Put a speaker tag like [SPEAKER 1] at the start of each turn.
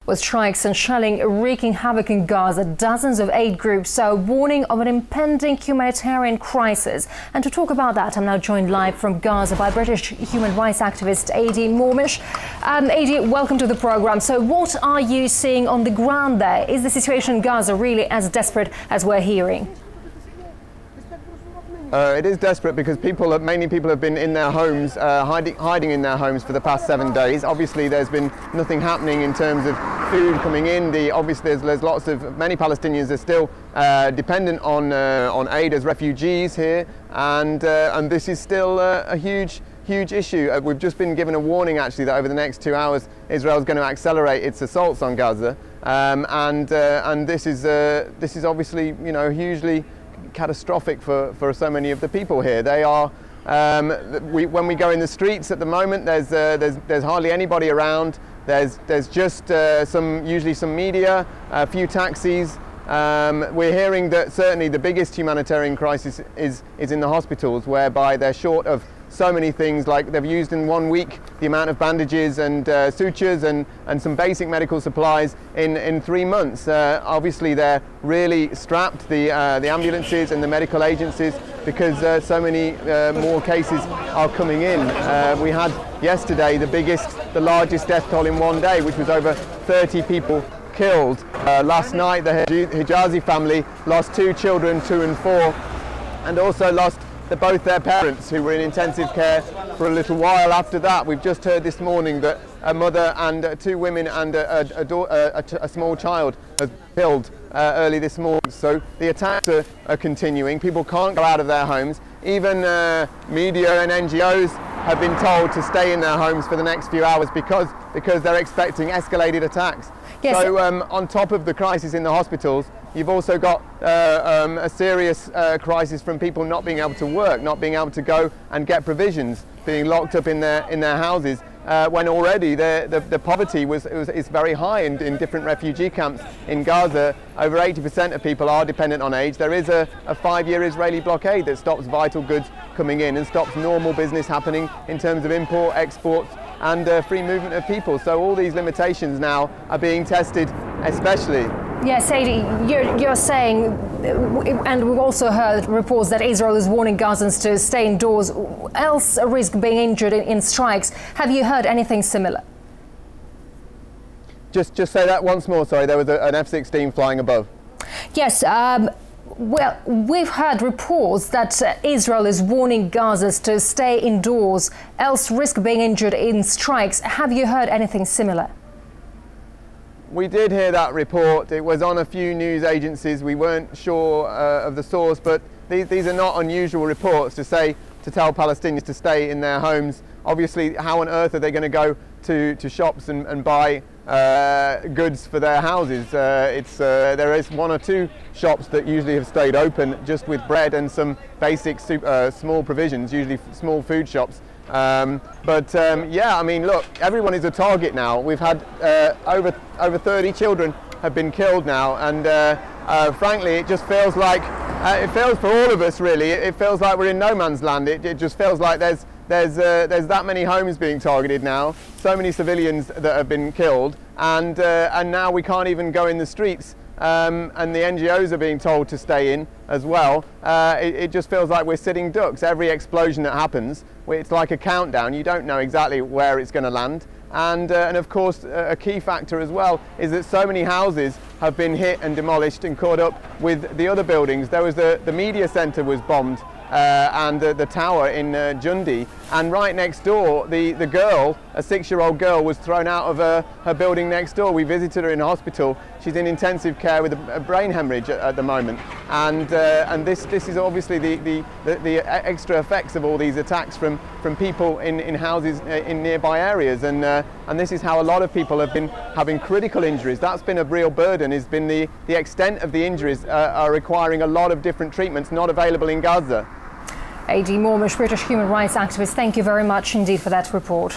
[SPEAKER 1] With strikes and shelling wreaking havoc in Gaza, dozens of aid groups are warning of an impending humanitarian crisis. And to talk about that, I'm now joined live from Gaza by British human rights activist Adi Mormish. Adi, welcome to the programme. So what are you seeing on the ground there? Is the situation in Gaza really as desperate as we're hearing?
[SPEAKER 2] It is desperate because many people have been in their homes, hiding in their homes for the past 7 days. Obviously, there's been nothing happening in terms of food coming in. Obviously, there's many Palestinians are still dependent on aid as refugees here, and this is still a huge issue. We've just been given a warning, actually, that over the next 2 hours, Israel is going to accelerate its assaults on Gaza, and this is obviously, hugely catastrophic for so many of the people here. They are when we go in the streets at the moment, there's hardly anybody around. There's just usually some media, a few taxis. We're hearing that certainly the biggest humanitarian crisis is in the hospitals, whereby they're short of so many things. Like they've used in 1 week the amount of bandages and sutures and some basic medical supplies in 3 months. Obviously they're really strapped, the ambulances and the medical agencies, because so many more cases are coming in. We had yesterday the largest death toll in 1 day, which was over 30 people killed. Last night the Hijazi family lost 2 children, 2 and 4, and also lost both their parents, who were in intensive care for a little while after that. We've just heard this morning that a mother and 2 women and a small child have been killed early this morning. So the attacks are continuing. People can't go out of their homes. Even media and NGOs have been told to stay in their homes for the next few hours because they're expecting escalated attacks. Yes. So on top of the crisis in the hospitals, you've also got a serious crisis from people not being able to work, not being able to go and get provisions, being locked up in their houses, when already the poverty is very high in different refugee camps in Gaza. Over 80% of people are dependent on aid. There is a 5-year Israeli blockade that stops vital goods coming in and stops normal business happening in terms of import, exports, and free movement of people. So all these limitations now are being tested, especially.
[SPEAKER 1] Yes, Adi, you're saying, and we've also heard reports that Israel is warning Gazans to stay indoors, else risk being injured in strikes. Have you heard anything similar?
[SPEAKER 2] Just say that once more, sorry. There was an F-16 flying above.
[SPEAKER 1] Yes, well, we've heard reports that Israel is warning Gazans to stay indoors, else risk being injured in strikes. Have you heard anything similar?
[SPEAKER 2] We did hear that report. It was on a few news agencies. We weren't sure of the source, but these are not unusual reports to tell Palestinians to stay in their homes. Obviously, how on earth are they going to go to shops and buy goods for their houses? There is 1 or 2 shops that usually have stayed open, just with bread and some basic small provisions, usually small food shops. Yeah, I mean, look, everyone is a target now. We've had over 30 children have been killed now, and frankly, it just feels like it feels for all of us, really. It feels like we're in no man's land. It just feels like there's that many homes being targeted now, so many civilians that have been killed, and now we can't even go in the streets. And the NGOs are being told to stay in as well. It just feels like we're sitting ducks. Every explosion that happens, it's like a countdown. You don't know exactly where it's going to land. And of course, a key factor as well is that so many houses have been hit and demolished and caught up with the other buildings. There was the media centre was bombed, and the tower in Jundi, and right next door the girl, a 6-year-old girl, was thrown out of her building next door. We visited her in hospital. She's in intensive care with a brain hemorrhage at the moment, and this is obviously the extra effects of all these attacks from people in houses in nearby areas, and this is how a lot of people have been having critical injuries. That's been a real burden. Has been the extent of the injuries are requiring a lot of different treatments not available in Gaza.
[SPEAKER 1] Adi Mormish, British human rights activist, thank you very much indeed for that report.